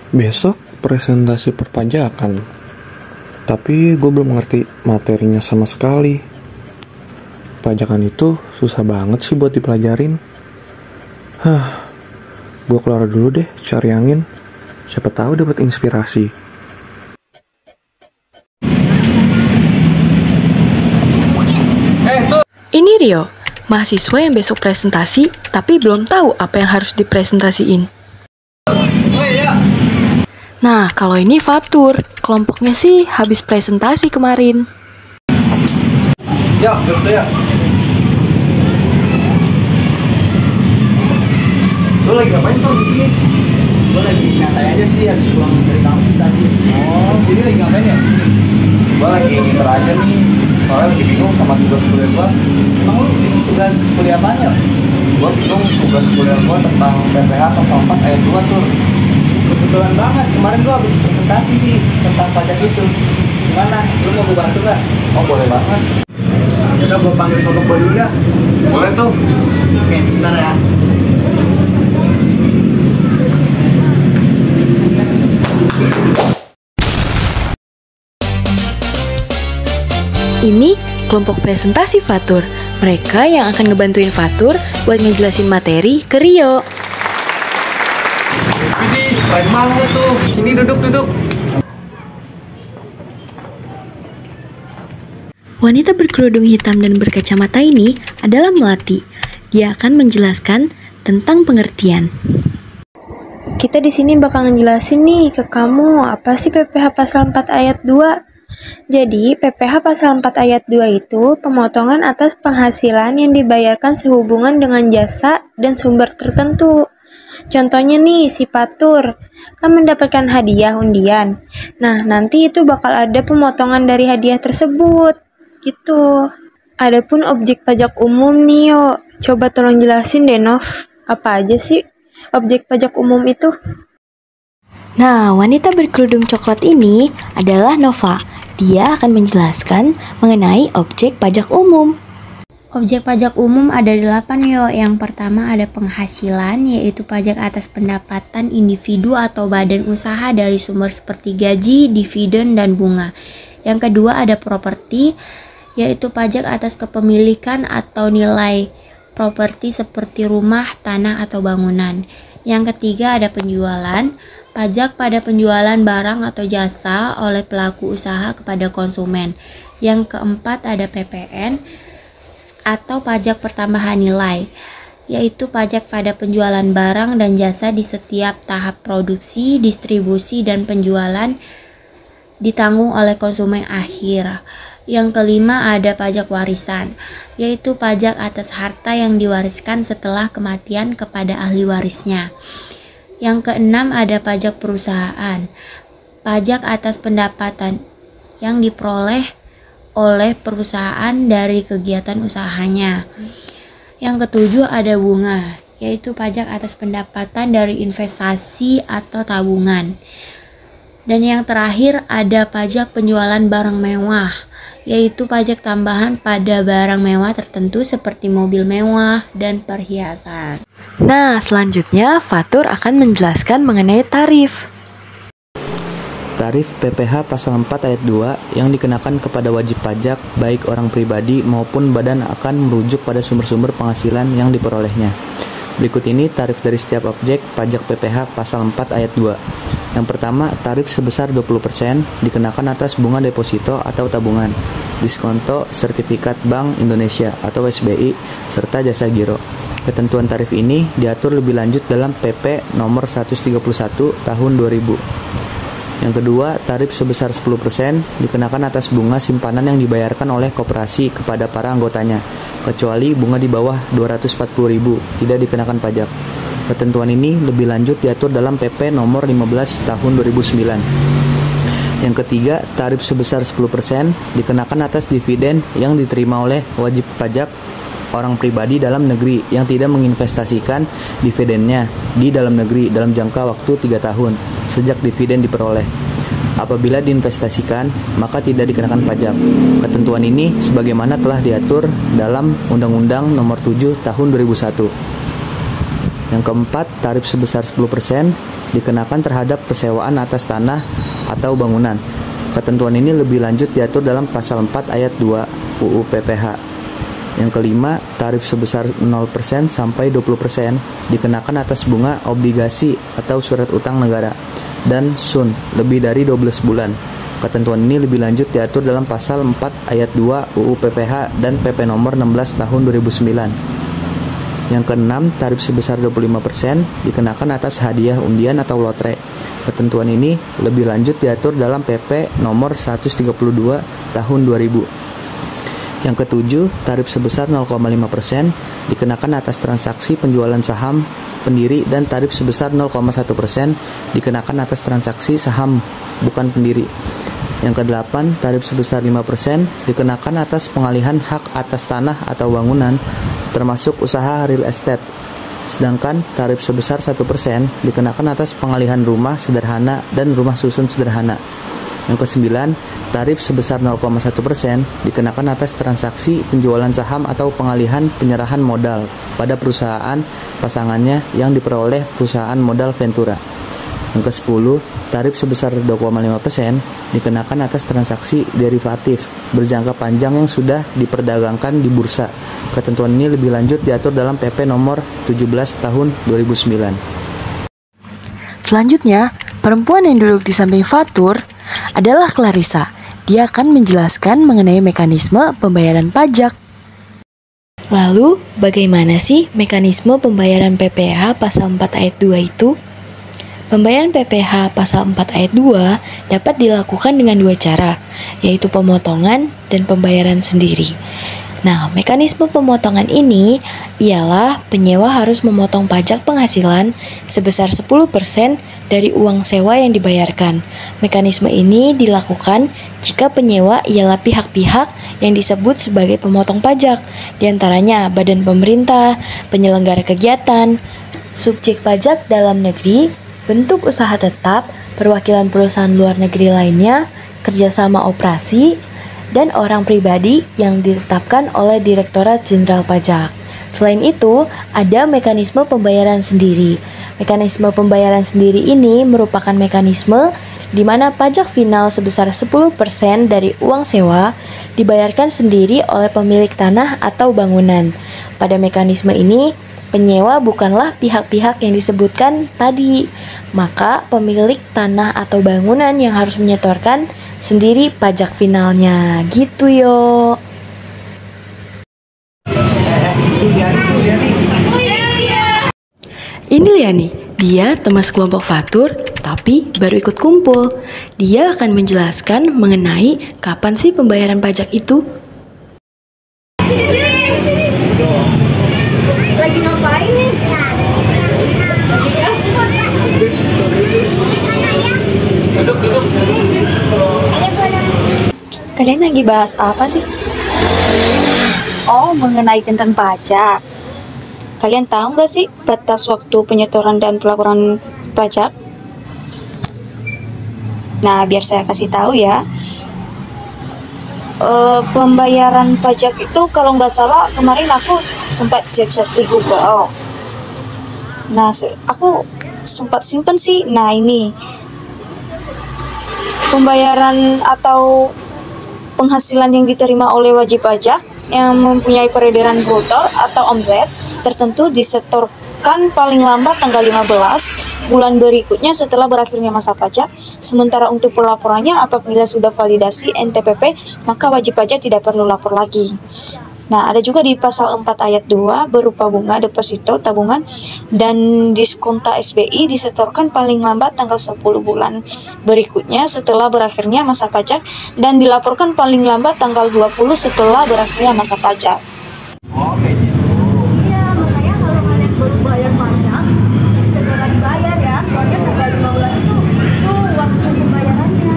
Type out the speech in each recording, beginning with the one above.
Besok presentasi perpajakan, tapi gue belum ngerti materinya sama sekali. Pajakan itu susah banget sih buat dipelajarin. Gue keluar dulu deh cari angin, siapa tahu dapat inspirasi. Ini Rio, mahasiswa yang besok presentasi tapi belum tahu apa yang harus dipresentasiin. Nah, kalau ini Fatur, kelompoknya sih habis presentasi kemarin. Ya, betul ya. Lo lagi ngapain tuh di sini? Gue lagi nyantai aja sih, habis pulang dari kampus tadi. Oh, jadi lagi ngapain ya? Gue lagi ngiter aja nih, soalnya lagi bingung sama tugas kuliah gue. Emang lu bingung tugas kuliah apa ya? Gue bingung tugas kuliah gue tentang PPH pasal 4 ayat 2 tuh. Kebetulan banget, kemarin gue habis presentasi sih tentang pajak itu. Gimana? Lu mau gue bantu gak? Oh, boleh banget. Yaudah, gue panggil kelompok gue dulu dah. Boleh tuh. Oke, sebentar ya. Ini kelompok presentasi Fatur. Mereka yang akan ngebantuin Fatur buat ngejelasin materi ke Rio. Ini keren banget tuh. Sini duduk. Wanita berkerudung hitam dan berkacamata ini adalah Melati. Dia akan menjelaskan tentang pengertian. Kita di sini bakal ngejelasin nih ke kamu apa sih PPh pasal 4 ayat 2. Jadi, PPh pasal 4 ayat 2 itu pemotongan atas penghasilan yang dibayarkan sehubungan dengan jasa dan sumber tertentu. Contohnya nih, si Fatur kan mendapatkan hadiah undian. Nah, nanti itu bakal ada pemotongan dari hadiah tersebut. Gitu. Adapun objek pajak umum nih, yo. Coba tolong jelasin deh, Nov. Apa aja sih objek pajak umum itu? Nah, wanita berkerudung coklat ini adalah Nova. Dia akan menjelaskan mengenai objek pajak umum. Objek pajak umum ada 8 yo. Yang pertama ada penghasilan, yaitu pajak atas pendapatan individu atau badan usaha dari sumber seperti gaji, dividen, dan bunga. Yang kedua ada properti, yaitu pajak atas kepemilikan atau nilai properti seperti rumah, tanah, atau bangunan. Yang ketiga ada penjualan, pajak pada penjualan barang atau jasa oleh pelaku usaha kepada konsumen. Yang keempat ada PPN atau pajak pertambahan nilai, yaitu pajak pada penjualan barang dan jasa di setiap tahap produksi, distribusi, dan penjualan ditanggung oleh konsumen akhir. Yang kelima ada pajak warisan, yaitu pajak atas harta yang diwariskan setelah kematian kepada ahli warisnya. Yang keenam ada pajak perusahaan, pajak atas pendapatan yang diperoleh oleh perusahaan dari kegiatan usahanya. Yang ketujuh ada bunga, yaitu pajak atas pendapatan dari investasi atau tabungan. Dan yang terakhir ada pajak penjualan barang mewah, yaitu pajak tambahan pada barang mewah tertentu seperti mobil mewah dan perhiasan. Nah, selanjutnya Fatur akan menjelaskan mengenai tarif. Tarif PPh pasal 4 ayat 2 yang dikenakan kepada wajib pajak baik orang pribadi maupun badan akan merujuk pada sumber-sumber penghasilan yang diperolehnya. Berikut ini tarif dari setiap objek pajak PPh pasal 4 ayat 2. Yang pertama, tarif sebesar 20% dikenakan atas bunga deposito atau tabungan, diskonto sertifikat Bank Indonesia atau SBI, serta jasa giro. Ketentuan tarif ini diatur lebih lanjut dalam PP nomor 131 tahun 2000. Yang kedua, tarif sebesar 10% dikenakan atas bunga simpanan yang dibayarkan oleh koperasi kepada para anggotanya, kecuali bunga di bawah 240.000 tidak dikenakan pajak. Ketentuan ini lebih lanjut diatur dalam PP nomor 15 tahun 2009. Yang ketiga, tarif sebesar 10% dikenakan atas dividen yang diterima oleh wajib pajak orang pribadi dalam negeri yang tidak menginvestasikan dividennya di dalam negeri dalam jangka waktu 3 tahun sejak dividen diperoleh. Apabila diinvestasikan, maka tidak dikenakan pajak. Ketentuan ini sebagaimana telah diatur dalam Undang-Undang Nomor 7 Tahun 2001. Yang keempat, tarif sebesar 10% dikenakan terhadap persewaan atas tanah atau bangunan. Ketentuan ini lebih lanjut diatur dalam pasal 4 ayat 2 UU PPH. Yang kelima, tarif sebesar 0% sampai 20% dikenakan atas bunga obligasi atau surat utang negara dan SUN lebih dari 12 bulan. Ketentuan ini lebih lanjut diatur dalam pasal 4 ayat 2 UU PPH dan PP nomor 16 tahun 2009. Yang keenam, tarif sebesar 25% dikenakan atas hadiah undian atau lotre. Ketentuan ini lebih lanjut diatur dalam PP nomor 132 tahun 2000. Yang ketujuh, tarif sebesar 0,5% dikenakan atas transaksi penjualan saham pendiri dan tarif sebesar 0,1% dikenakan atas transaksi saham bukan pendiri. Yang kedelapan, tarif sebesar 5% dikenakan atas pengalihan hak atas tanah atau bangunan termasuk usaha real estate. Sedangkan tarif sebesar 1% dikenakan atas pengalihan rumah sederhana dan rumah susun sederhana. Yang kesembilan, tarif sebesar 0,1% dikenakan atas transaksi penjualan saham atau pengalihan penyerahan modal pada perusahaan pasangannya yang diperoleh perusahaan modal Ventura. Yang ke-10, tarif sebesar 2,5% dikenakan atas transaksi derivatif berjangka panjang yang sudah diperdagangkan di bursa. Ketentuan ini lebih lanjut diatur dalam PP nomor 17 tahun 2009. Selanjutnya, perempuan yang duduk di samping Fatur adalah Clarissa. Dia akan menjelaskan mengenai mekanisme pembayaran pajak. Lalu, bagaimana sih mekanisme pembayaran PPh pasal 4 ayat 2 itu? Pembayaran PPh pasal 4 ayat 2 dapat dilakukan dengan dua cara, yaitu pemotongan dan pembayaran sendiri. Nah, mekanisme pemotongan ini ialah penyewa harus memotong pajak penghasilan sebesar 10% dari uang sewa yang dibayarkan. Mekanisme ini dilakukan jika penyewa ialah pihak-pihak yang disebut sebagai pemotong pajak, diantaranya badan pemerintah, penyelenggara kegiatan, subjek pajak dalam negeri, bentuk usaha tetap, perwakilan perusahaan luar negeri lainnya, kerjasama operasi, dan orang pribadi yang ditetapkan oleh Direktorat Jenderal Pajak. Selain itu, ada mekanisme pembayaran sendiri. Mekanisme pembayaran sendiri ini merupakan mekanisme di mana pajak final sebesar 10% dari uang sewa dibayarkan sendiri oleh pemilik tanah atau bangunan. Pada mekanisme ini, penyewa bukanlah pihak-pihak yang disebutkan tadi, maka pemilik tanah atau bangunan yang harus menyetorkan sendiri pajak finalnya. Gitu yo. Ini Liani, dia teman sekelompok Fatur, tapi baru ikut kumpul. Dia akan menjelaskan mengenai kapan sih pembayaran pajak itu. Lagi ngapain nih? Duduk. Kalian lagi bahas apa sih? Oh, mengenai tentang pajak. Kalian tahu nggak sih batas waktu penyetoran dan pelaporan pajak? Nah, biar saya kasih tahu ya. Pembayaran pajak itu kalau nggak salah kemarin aku sempat cek di Google. Nah, aku sempat simpen sih. Nah, ini pembayaran atau penghasilan yang diterima oleh wajib pajak yang mempunyai peredaran bruto atau omset tertentu disetorkan paling lambat tanggal 15 bulan berikutnya setelah berakhirnya masa pajak. Sementara untuk pelaporannya apabila sudah validasi NTPP, maka wajib pajak tidak perlu lapor lagi. Nah, ada juga di pasal 4 ayat 2 berupa bunga deposito tabungan dan diskonta SBI disetorkan paling lambat tanggal 10 bulan berikutnya setelah berakhirnya masa pajak dan dilaporkan paling lambat tanggal 20 setelah berakhirnya masa pajak. Iya, makanya kalau kalian baru bayar pajak, segera dibayar ya. Soalnya tanggal 15 itu waktu pembayarannya.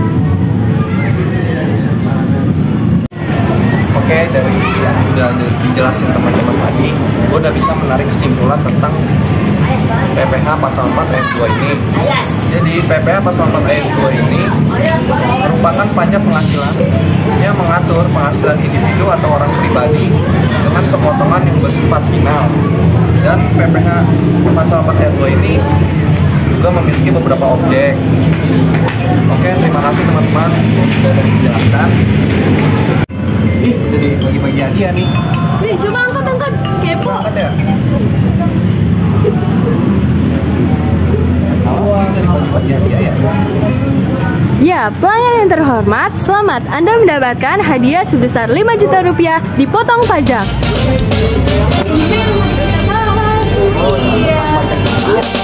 Oke, dari yang udah dijelasin teman-teman tadi, gue udah bisa menarik kesimpulan tentang PPh pasal 4 ayat 2 ini. Jadi PPh pasal 4 ayat 2 ini merupakan pajak penghasilan yang mengatur penghasilan individu atau orang pribadi dengan pemotongan yang bersifat final. Dan PPh pasal 4 ayat 2 ini juga memiliki beberapa objek. Oke, terima kasih teman-teman sudah dijelaskan. Ih, jadi bagi-bagi hadiah nih. Nih, coba angkat, kepo. Angkat ya. Awal dari bagi-bagi hadiah ya. Ya, pelanggan yang terhormat, selamat Anda mendapatkan hadiah sebesar 5 juta rupiah dipotong pajak. Oh, iya.